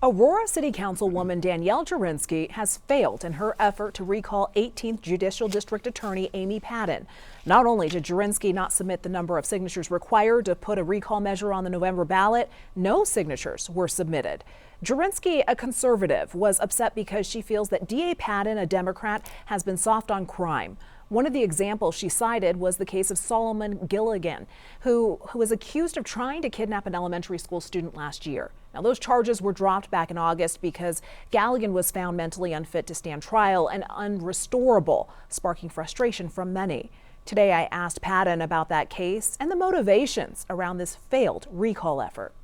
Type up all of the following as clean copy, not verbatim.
Aurora City Councilwoman Danielle Jurinsky has failed in her effort to recall 18th Judicial District Attorney Amy Padden. Not only did Jurinsky not submit the number of signatures required to put a recall measure on the November ballot, no signatures were submitted. Jurinsky, a conservative, was upset because she feels that DA Padden, a Democrat, has been soft on crime. One of the examples she cited was the case of Solomon Gilligan, who was accused of trying to kidnap an elementary school student last year. Now, those charges were dropped back in August because Galligan was found mentally unfit to stand trial and unrestorable, sparking frustration from many. Today, I asked Padden about that case and the motivations around this failed recall effort.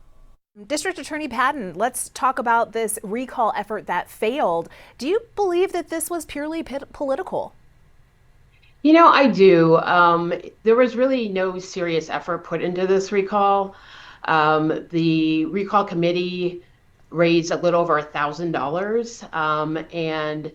District Attorney Padden, let's talk about this recall effort that failed. Do you believe that this was purely political? I do. There was really no serious effort put into this recall. The recall committee raised a little over $1,000.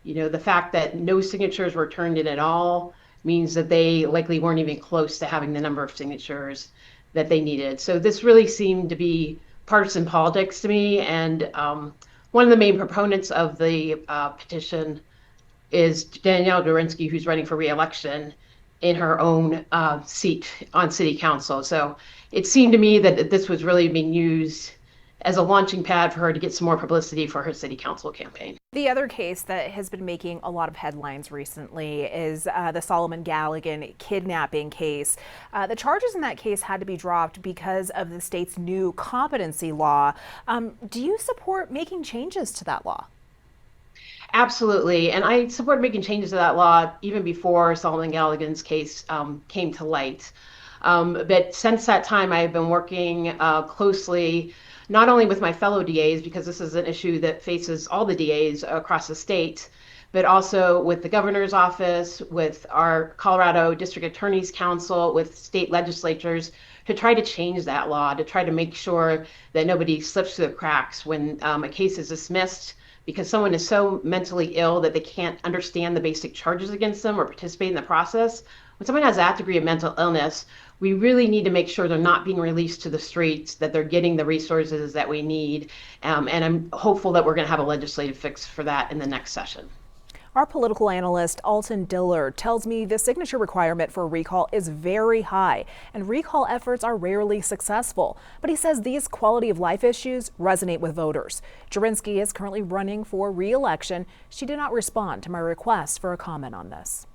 The fact that no signatures were turned in at all means that they likely weren't even close to having the number of signatures that they needed. So this really seemed to be partisan politics to me. And one of the main proponents of the petition is Danielle Jurinsky, who's running for re-election in her own seat on city council. So it seemed to me that this was really being used as a launching pad for her to get some more publicity for her city council campaign. The other case that has been making a lot of headlines recently is the Solomon Gilligan kidnapping case. The charges in that case had to be dropped because of the state's new competency law. Do you support making changes to that law? Absolutely. And I support making changes to that law even before Solomon Gilligan's case came to light. But since that time, I've been working closely not only with my fellow DAs, because this is an issue that faces all the DAs across the state, but also with the governor's office, with our Colorado District Attorney's Council, with state legislatures, to try to change that law, to try to make sure that nobody slips through the cracks when a case is dismissed because someone is so mentally ill that they can't understand the basic charges against them or participate in the process. When someone has that degree of mental illness, we really need to make sure they're not being released to the streets, that they're getting the resources that we need. And I'm hopeful that we're going to have a legislative fix for that in the next session. Our political analyst, Alton Dillard, tells me the signature requirement for a recall is very high, and recall efforts are rarely successful. But he says these quality of life issues resonate with voters. Jurinsky is currently running for re-election. She did not respond to my request for a comment on this.